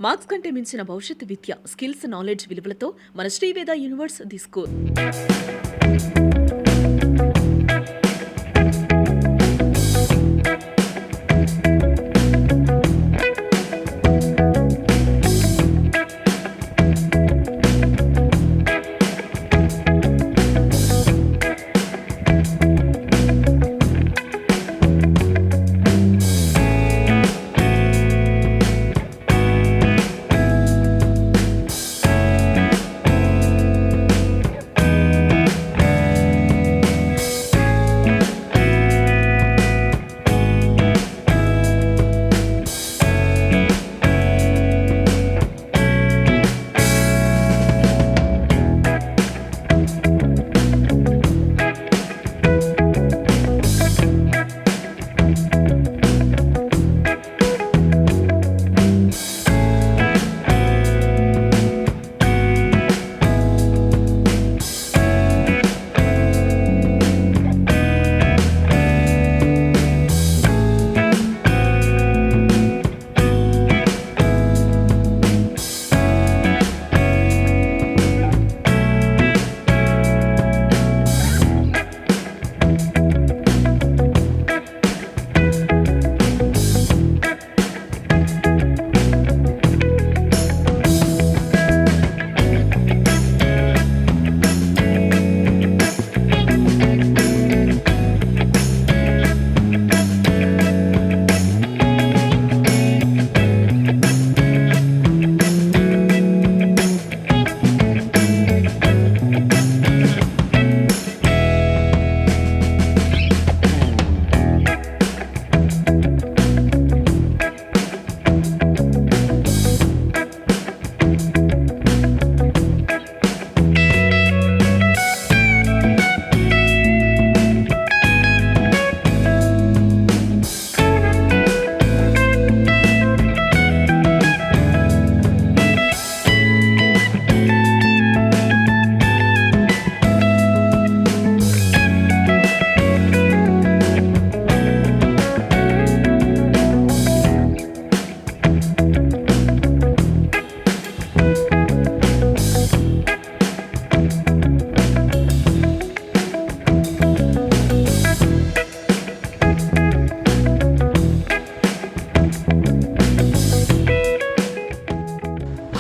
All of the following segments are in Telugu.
మార్క్స్ కంటే మించిన భవిష్యత్తు విద్య, స్కిల్స్, నాలెడ్జ్ విలువలతో మన Sri Veda universe the school.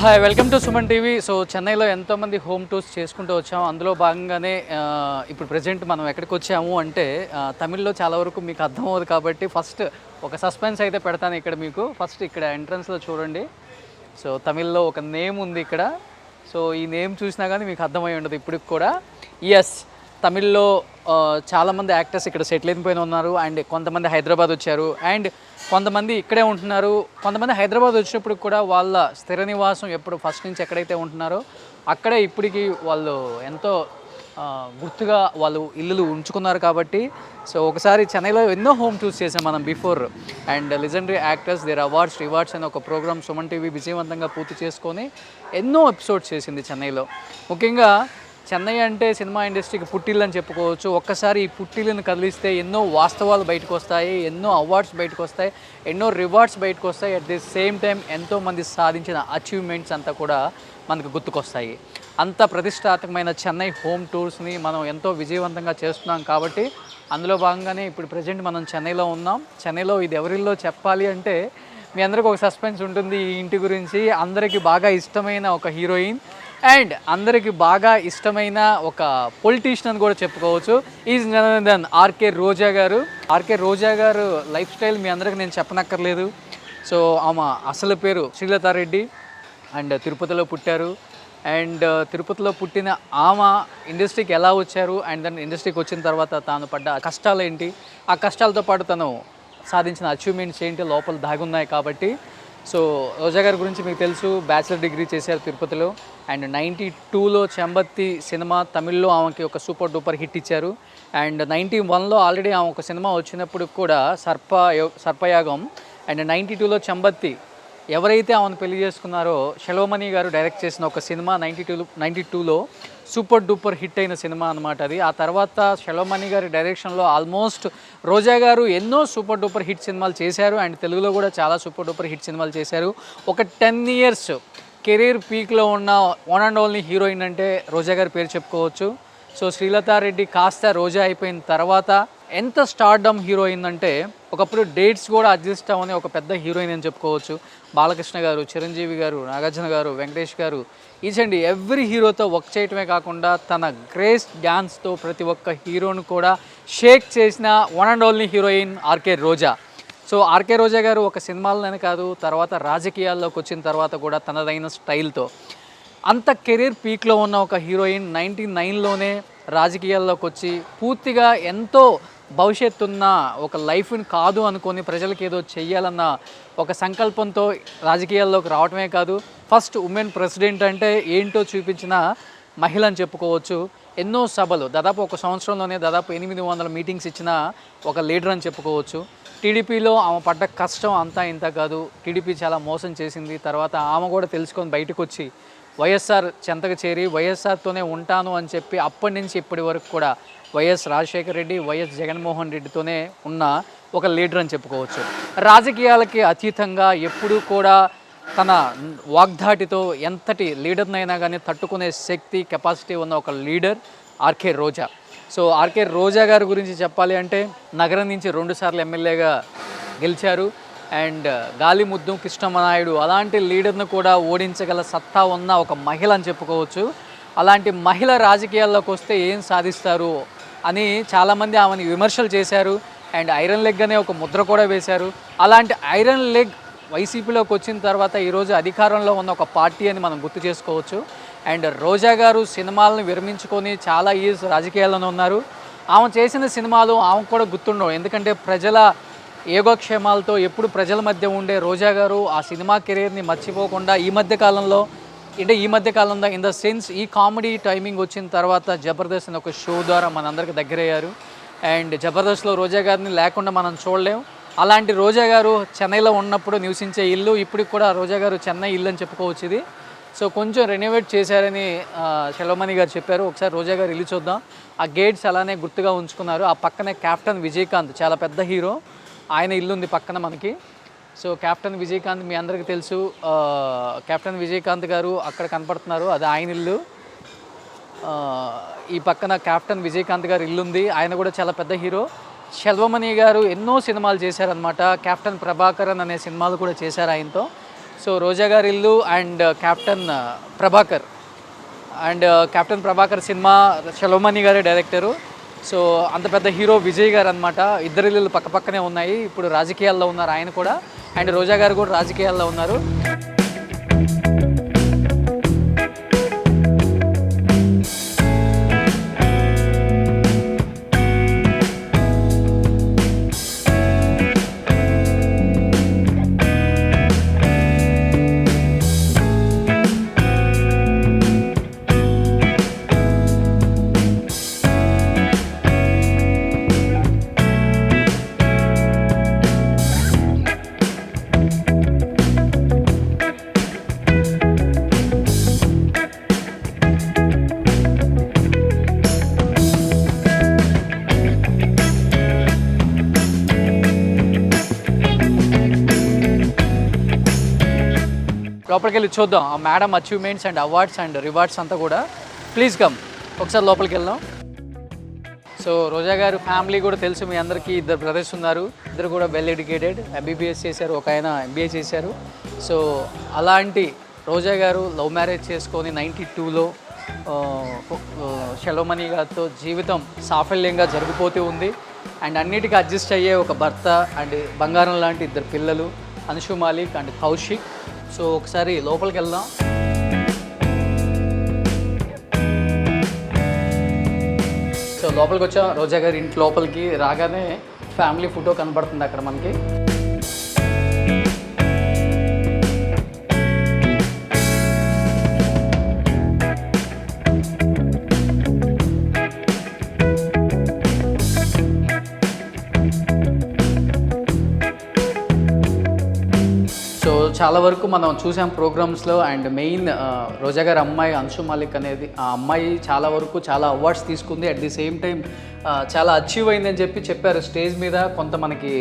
Hi, welcome to Suman TV. So చెన్నైలో ఎంతోమంది హోమ్ టూర్స్ చేసుకుంటూ వచ్చాము. అందులో భాగంగానే ఇప్పుడు ప్రజెంట్ మనం ఎక్కడికి వచ్చాము అంటే తమిళ్లో చాలా వరకు మీకు అర్థమవుతుంది కాబట్టి ఫస్ట్ ఒక సస్పెన్స్ అయితే పెడతాను ఇక్కడ మీకు. ఫస్ట్ ఇక్కడ ఎంట్రన్స్లో చూడండి. సో తమిళ్లో ఒక నేమ్ ఉంది ఇక్కడ. సో ఈ నేమ్ చూసినా కానీ మీకు అర్థమై ఉండదు ఇప్పటికి కూడా. ఎస్, తమిళ్లో చాలామంది యాక్టర్స్ ఇక్కడ సెటిల్ అయిపోయిన ఉన్నారు. అండ్ కొంతమంది హైదరాబాద్ వచ్చారు, అండ్ కొంతమంది ఇక్కడే ఉంటున్నారు. కొంతమంది హైదరాబాద్ వచ్చినప్పుడు కూడా వాళ్ళ స్థిర నివాసం ఎప్పుడు ఫస్ట్ నుంచి ఎక్కడైతే ఉంటున్నారో అక్కడే ఇప్పటికీ వాళ్ళు ఎంతో గుర్తుగా వాళ్ళు ఇల్లులు ఉంచుకున్నారు కాబట్టి. సో ఒకసారి చెన్నైలో ఎన్నో హోమ్ టూర్స్ చేసాం మనం before. And legendary actors their awards rewards అనే ఒక ప్రోగ్రామ్ సుమన్ టీవీ విజయవంతంగా పూర్తి చేసుకొని ఎన్నో ఎపిసోడ్స్ చేసింది చెన్నైలో. ముఖ్యంగా చెన్నై అంటే సినిమా ఇండస్ట్రీకి పుట్టిల్లు అని చెప్పుకోవచ్చు. ఒక్కసారి ఈ పుట్టిల్లుని కదిలిస్తే ఎన్నో వాస్తవాలు బయటకు వస్తాయి, ఎన్నో అవార్డ్స్ బయటకు వస్తాయి, ఎన్నో రివార్డ్స్ బయటకు వస్తాయి. అట్ ది సేమ్ టైం ఎంతోమంది సాధించిన అచీవ్మెంట్స్ అంతా కూడా మనకు గుర్తుకొస్తాయి. అంత ప్రతిష్టాత్మకమైన చెన్నై హోమ్ టూర్స్ని మనం ఎంతో విజయవంతంగా చేస్తున్నాం కాబట్టి అందులో భాగంగానే ఇప్పుడు ప్రజెంట్ మనం చెన్నైలో ఉన్నాం. చెన్నైలో ఇది ఎవరిల్లో చెప్పాలి అంటే మీ అందరికీ ఒక సస్పెన్స్ ఉంటుంది ఈ ఇంటి గురించి. అందరికీ బాగా ఇష్టమైన ఒక హీరోయిన్ అండ్ అందరికి బాగా ఇష్టమైన ఒక పొలిటీషియన్ అని కూడా చెప్పుకోవచ్చు. Is none then RK Roja గారు. ఆర్కే రోజా గారు లైఫ్ స్టైల్ మీ అందరికి నేను చెప్పనక్కర్లేదు. సో ఆమె అసలు పేరు శ్రీలతారెడ్డి అండ్ తిరుపతిలో పుట్టారు. అండ్ తిరుపతిలో పుట్టిన ఆమె ఇండస్ట్రీకి ఎలా వచ్చారు అండ్ దెన్ ఇండస్ట్రీకి వచ్చిన తర్వాత తాను పడ్డ కష్టాలు ఏంటి, ఆ కష్టాలతో పాటు తను సాధించిన అచీవ్మెంట్స్ ఏంటి లోపల దాగున్నాయి కాబట్టి. సో రోజా గారి గురించి మీకు తెలుసు, బ్యాచిలర్ డిగ్రీ చేశారు తిరుపతిలో. అండ్ 92లో చెంబత్తి సినిమా తమిళ్లో ఆమెకి ఒక సూపర్ డూపర్ హిట్ ఇచ్చారు. అండ్ 91లో ఆల్రెడీ ఆమె ఒక సినిమా వచ్చినప్పుడు కూడా సర్పయాగం. అండ్ 92లో చెంబత్తి ఎవరైతే ఆమెను పెళ్లి చేసుకున్నారో శలోమణి గారు డైరెక్ట్ చేసిన ఒక సినిమా 92లో సూపర్ డూపర్ హిట్ అయిన సినిమా అనమాట అది. ఆ తర్వాత శలోమణి గారి డైరెక్షన్లో ఆల్మోస్ట్ రోజా గారు ఎన్నో సూపర్ డూపర్ హిట్ సినిమాలు చేశారు అండ్ తెలుగులో కూడా చాలా సూపర్ డూపర్ హిట్ సినిమాలు చేశారు. ఒక 10 years కెరీర్ పీక్లో ఉన్న వన్ అండ్ ఓన్లీ హీరోయిన్ అంటే రోజా గారి పేరు చెప్పుకోవచ్చు. సో శ్రీలతారెడ్డి కాస్త రోజా అయిపోయిన తర్వాత ఎంత స్టార్డమ్ హీరోయిన్ అంటే ఒకప్పుడు డేట్స్ కూడా అడ్జస్ట్ అవ్వని ఒక పెద్ద హీరోయిన్ అని చెప్పుకోవచ్చు. బాలకృష్ణ గారు, చిరంజీవి గారు, నాగార్జున గారు, వెంకటేష్ గారు, ఈచ్ అండ్ ఎవ్రీ హీరోతో వర్క్ చేయటమే కాకుండా తన గ్రేస్ డ్యాన్స్తో ప్రతి ఒక్క హీరోను కూడా షేక్ చేసిన one and only heroine RK Roja. So RK Roja గారు ఒక సినిమాలనే కాదు, తర్వాత రాజకీయాల్లోకి వచ్చిన తర్వాత కూడా తనదైన స్టైల్తో అంత కెరీర్ పీక్లో ఉన్న ఒక హీరోయిన్ 99లోనే రాజకీయాల్లోకి వచ్చి పూర్తిగా ఎంతో భవిష్యత్తు ఉన్న ఒక లైఫ్ని కాదు అనుకొని ప్రజలకు ఏదో చెయ్యాలన్న ఒక సంకల్పంతో రాజకీయాల్లోకి రావటమే కాదు, ఫస్ట్ ఉమెన్ ప్రెసిడెంట్ అంటే ఏంటో చూపించిన మహిళ అని చెప్పుకోవచ్చు. ఎన్నో సభలు దాదాపు ఒక సంవత్సరంలోనే దాదాపు 800 మీటింగ్స్ ఇచ్చిన ఒక లీడర్ అని చెప్పుకోవచ్చు. టీడీపీలో ఆమె పడ్డ కష్టం అంతా ఇంత కాదు, టీడీపీ చాలా మోసం చేసింది. తర్వాత ఆమె కూడా తెలుసుకొని బయటకు వచ్చి వైఎస్ఆర్ చెంతకు చేరి వైఎస్ఆర్తోనే ఉంటాను అని చెప్పి అప్పటి నుంచి ఇప్పటి వరకు కూడా వైఎస్ రాజశేఖర రెడ్డి, వైఎస్ జగన్మోహన్ రెడ్డితోనే ఉన్న ఒక లీడర్ అని చెప్పుకోవచ్చు. రాజకీయాలకి అతీతంగా ఎప్పుడూ కూడా తన వాగ్దాటితో ఎంతటి లీడర్నైనా కానీ తట్టుకునే శక్తి, కెపాసిటీ ఉన్న ఒక leader RK Roja. So RK రోజా గారి గురించి చెప్పాలి అంటే నగరం నుంచి 2 సార్లు ఎమ్మెల్యేగా గెలిచారు అండ్ గాలిముద్దు కృష్ణమనాయుడు అలాంటి లీడర్ను కూడా ఓడించగల సత్తా ఉన్న ఒక మహిళ అని చెప్పుకోవచ్చు. అలాంటి మహిళ రాజకీయాల్లోకి వస్తే ఏం సాధిస్తారు అని చాలామంది ఆమెను విమర్శలు చేశారు అండ్ ఐరన్ లెగ్ అనే ఒక ముద్ర కూడా వేశారు. అలాంటి ఐరన్ లెగ్ వైసీపీలోకి వచ్చిన తర్వాత ఈరోజు అధికారంలో ఉన్న ఒక పార్టీ అని మనం గుర్తు చేసుకోవచ్చు. అండ్ రోజా గారు సినిమాలను విరమించుకొని చాలా ఇయర్స్ రాజకీయాల్లోనే ఉన్నారు. ఆమె చేసిన సినిమాలు ఆమెకు కూడా గుర్తుండవు, ఎందుకంటే ప్రజల యోగక్షేమాలతో ఎప్పుడు ప్రజల మధ్య ఉండే రోజా గారు ఆ సినిమా కెరీర్ని మర్చిపోకుండా ఈ మధ్య కాలంలో ఇన్ ద సెన్స్ ఈ కామెడీ టైమింగ్ వచ్చిన తర్వాత జబర్దస్త్ అనే ఒక షో ద్వారా మనందరికి దగ్గరయ్యారు. అండ్ జబర్దస్త్లో రోజా గారిని లేకుండా మనం చూడలేం. అలాంటి రోజా గారు చెన్నైలో ఉన్నప్పుడు నివసించే ఇల్లు ఇప్పటికి కూడా రోజా గారు చెన్నై ఇల్లు అని చెప్పుకోవచ్చు ఇది. సో కొంచెం రెనోవేట్ చేశారని శలోమణి గారు చెప్పారు. ఒకసారి రోజా గారు ఇల్లు చూద్దాం. ఆ గేట్స్ అలానే గుర్తుగా ఉంచుకున్నారు. ఆ పక్కనే కెప్టెన్ విజయకాంత్ చాలా పెద్ద హీరో, ఆయన ఇల్లు ఉంది పక్కన మనకి. సో కెప్టెన్ విజయకాంత్ మీ అందరికీ తెలుసు, కెప్టెన్ విజయకాంత్ గారు అక్కడ కనపడుతున్నారు, అది ఆయన ఇల్లు. ఈ పక్కన కెప్టెన్ విజయకాంత్ గారు ఇల్లు ఉంది, ఆయన కూడా చాలా పెద్ద హీరో. శెల్వమణి గారు ఎన్నో సినిమాలు చేశారనమాట, కెప్టెన్ ప్రభాకరన్ అనే సినిమాలు కూడా చేశారు ఆయనతో. సో రోజా గారి ఇల్లు అండ్ కెప్టెన్ ప్రభాకర్ సినిమా శెల్వమణి గారే డైరెక్టరు. సో అంత పెద్ద హీరో విజయ్ గారు అనమాట. ఇద్దరు ఇల్లు పక్క పక్కనే ఉన్నాయి. ఇప్పుడు రాజకీయాల్లో ఉన్నారు ఆయన కూడా, అండ్ రోజా గారు కూడా రాజకీయాల్లో ఉన్నారు. లోపలికి వెళ్ళి చూద్దాం ఆ madam achievements and awards and rewards అంతా కూడా. ప్లీజ్ కమ్, ఒకసారి లోపలికి వెళ్దాం. సో రోజా గారు ఫ్యామిలీ కూడా తెలుసు మీ అందరికీ, ఇద్దరు బ్రదర్స్ ఉన్నారు, ఇద్దరు కూడా వెల్ ఎడ్యుకేటెడ్, ఎంబీబీఎస్ చేశారు, ఒక ఆయన ఎంబీఏ చేశారు. సో అలాంటి రోజా గారు లవ్ మ్యారేజ్ చేసుకొని 92లో శెల్వమణి గారితో జీవితం సాఫల్యంగా జరిగిపోతూ ఉంది. అండ్ అన్నిటికీ అడ్జస్ట్ అయ్యే ఒక భర్త అండ్ బంగారం లాంటి ఇద్దరు పిల్లలు, అన్షు మాలిక్ అండ్ కౌశిక్. సో ఒకసారి లోపలికి వెళ్దాం. సో లోపలికి వచ్చాం రోజా గారి ఇంటి లోపలికి. రాగానే ఫ్యామిలీ ఫోటో కనబడుతుంది అక్కడ మనకి. చాలా వరకు మనం చూసాం ప్రోగ్రామ్స్లో. అండ్ మెయిన్ రోజా గారి అమ్మాయి అంశు మాలిక్ అనేది ఆ అమ్మాయి చాలా వరకు చాలా అవార్డ్స్ తీసుకుంది. అట్ ది సేమ్ టైం చాలా అచీవ్ అయిందని చెప్పారు స్టేజ్ మీద, కొంత మనకి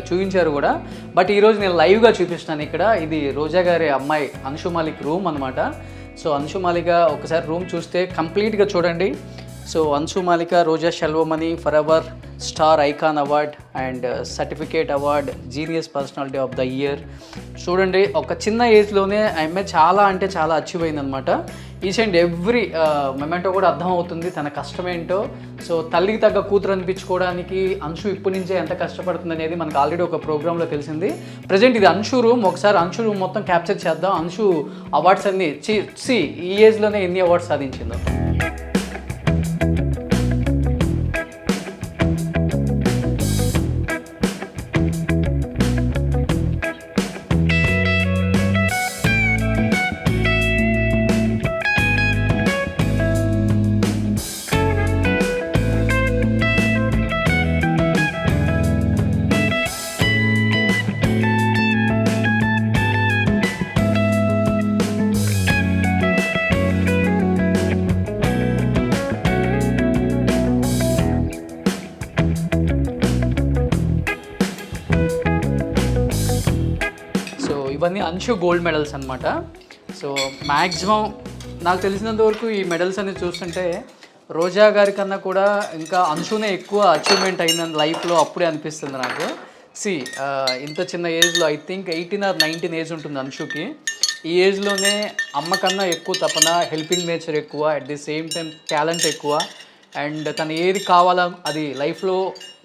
చూపించారు కూడా. బట్ ఈరోజు నేను లైవ్గా చూపిస్తున్నాను ఇక్కడ. ఇది రోజా గారి అమ్మాయి అంశు మాలిక్ రూమ్ అనమాట. సో అంశు మాలిక ఒకసారి రూమ్ చూస్తే కంప్లీట్గా చూడండి. So Anshu Malika Roja Selvamani for ever star icon award and certificate award genius personality of the year. చూడండి, ఒక చిన్న ఏజ్లోనే ఆమె చాలా అంటే చాలా అచీవ్ అయిందనమాట. ఈచ్ అండ్ ఎవ్రీ మొమెంటో కూడా అర్థమవుతుంది తన కష్టమేంటో. సో తల్లికి తగ్గ కూతురు అనిపించుకోవడానికి అంశు ఇప్పటి నుంచే ఎంత కష్టపడుతుంది అనేది మనకు ఆల్రెడీ ఒక ప్రోగ్రాంలో తెలిసింది. ప్రజెంట్ ఇది అంశు రూమ్. ఒకసారి అంశు రూమ్ మొత్తం క్యాప్చర్ చేద్దాం. అంశు అవార్డ్స్ అన్ని ఈ ఏజ్లోనే ఎన్ని అవార్డ్స్ సాధించిందో. ఇవన్నీ అంశు గోల్డ్ మెడల్స్ అనమాట. సో మ్యాక్సిమం నాకు తెలిసినంత వరకు ఈ మెడల్స్ అనేది చూస్తుంటే రోజా గారి కన్నా కూడా ఇంకా అంశునే ఎక్కువ అచీవ్మెంట్ అయిందని లైఫ్లో అప్పుడే అనిపిస్తుంది నాకు. ఇంత చిన్న ఏజ్లో ఐ థింక్ 18 or 19 ఏజ్ ఉంటుంది అంశుకి. ఈ ఏజ్లోనే అమ్మ కన్నా ఎక్కువ తపన, హెల్పింగ్ నేచర్ ఎక్కువ, at the same time talent ఎక్కువ. అండ్ తను ఏది కావాలో అది లైఫ్లో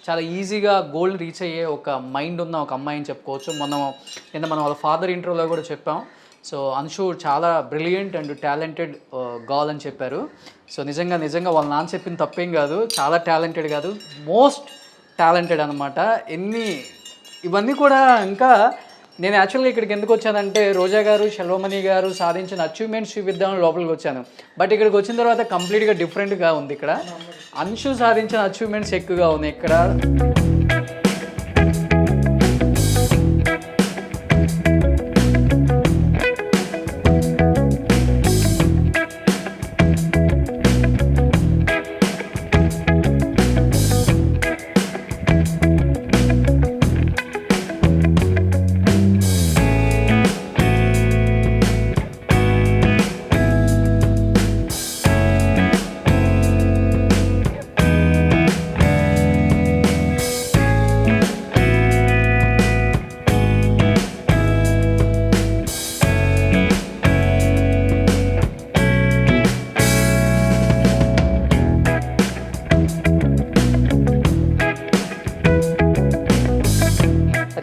చాలా ఈజీగా గోల్ని రీచ్ అయ్యే ఒక మైండ్ ఉన్న ఒక అమ్మాయి అని చెప్పుకోవచ్చు. మనం వాళ్ళ ఫాదర్ ఇంటర్వ్యూలో కూడా చెప్పాం. సో అంశు చాలా బ్రిలియంట్ అండ్ టాలెంటెడ్ గర్ల్ అని చెప్పారు. సో నిజంగా వాళ్ళ నాన్న చెప్పింది తప్పేం కాదు. చాలా టాలెంటెడ్ కాదు, మోస్ట్ టాలెంటెడ్ అనమాట. ఇవన్నీ కూడా ఇంకా నేను యాక్చువల్గా ఇక్కడికి ఎందుకు వచ్చానంటే రోజా గారు, షెల్వమణి గారు సాధించిన అచీవ్మెంట్స్ చూపిద్దామని లోపలికి వచ్చాను. బట్ ఇక్కడికి వచ్చిన తర్వాత కంప్లీట్గా డిఫరెంట్గా ఉంది. ఇక్కడ అంశు సాధించిన అచీవ్మెంట్స్ ఎక్కువగా ఉన్నాయి ఇక్కడ.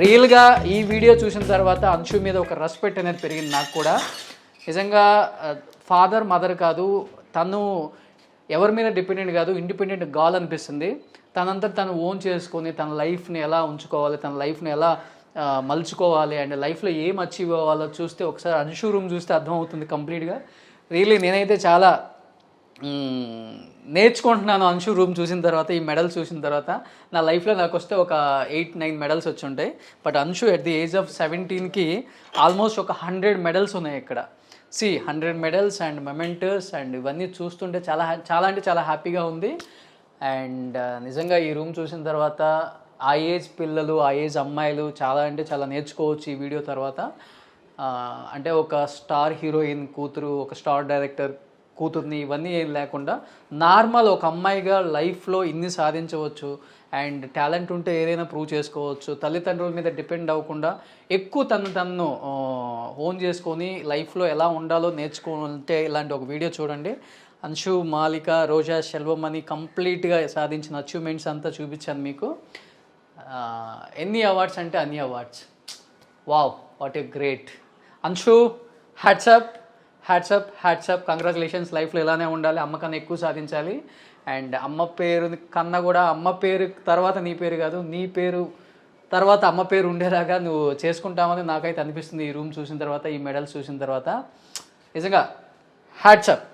రియల్గా ఈ వీడియో చూసిన తర్వాత అంశు మీద ఒక రెస్పెక్ట్ అనేది పెరిగింది నాకు కూడా. నిజంగా ఫాదర్ మదర్ కాదు, తను ఎవరి మీద డిపెండెంట్ కాదు, ఇండిపెండెంట్ గర్ల్ అనిపిస్తుంది. తనంతా తను ఓన్ చేసుకొని తన లైఫ్ని ఎలా ఉంచుకోవాలి, తన లైఫ్ని ఎలా మలుచుకోవాలి అండ్ లైఫ్లో ఏం అచీవ్ అవ్వాలో చూస్తే ఒకసారి అంశు రూమ్ చూస్తే అర్థమవుతుంది కంప్లీట్గా. రియల్లీ నేనైతే చాలా నేర్చుకుంటున్నాను అంశు రూమ్ చూసిన తర్వాత, ఈ మెడల్స్ చూసిన తర్వాత. నా లైఫ్లో నాకు వస్తే ఒక 8-9 మెడల్స్ వచ్చి ఉంటాయి. But Anshu at the age of 17కి ఆల్మోస్ట్ ఒక 100 మెడల్స్ ఉన్నాయి ఇక్కడ. 100 మెడల్స్ అండ్ మెమెంటర్స్ అండ్ ఇవన్నీ చూస్తుంటే చాలా అంటే చాలా హ్యాపీగా ఉంది. అండ్ నిజంగా ఈ రూమ్ చూసిన తర్వాత ఆ ఏజ్ పిల్లలు, ఆ ఏజ్ అమ్మాయిలు చాలా అంటే చాలా నేర్చుకోవచ్చు ఈ వీడియో తర్వాత. అంటే ఒక స్టార్ హీరోయిన్ కూతురు, ఒక స్టార్ డైరెక్టర్ కూతుర్ని, ఇవన్నీ ఏం లేకుండా నార్మల్ ఒక అమ్మాయిగా లైఫ్లో ఇన్ని సాధించవచ్చు అండ్ టాలెంట్ ఉంటే ఏదైనా ప్రూవ్ చేసుకోవచ్చు. తల్లిదండ్రుల మీద డిపెండ్ అవ్వకుండా ఎక్కువ తను ఓన్ చేసుకొని లైఫ్లో ఎలా ఉండాలో నేర్చుకుంటే ఇలాంటి ఒక వీడియో చూడండి. అంశు మాలిక, రోజా షెల్వమణి కంప్లీట్గా సాధించిన అచీవ్మెంట్స్ అంతా చూపించాను మీకు. ఎన్ని అవార్డ్స్ అంటే అన్ని awards. Wow, what a great. Anshu, hats off. Congratulations. లైఫ్లో ఇలానే ఉండాలి, అమ్మ కన్నా ఎక్కువ సాధించాలి. అండ్ అమ్మ పేరు కన్నా కూడా అమ్మ పేరు తర్వాత నీ పేరు కాదు, నీ పేరు తర్వాత అమ్మ పేరు ఉండేలాగా నువ్వు చేసుకుంటామని నాకైతే అనిపిస్తుంది ఈ రూమ్ చూసిన తర్వాత, ఈ మెడల్స్ చూసిన తర్వాత. నిజంగా హ్యాట్సప్.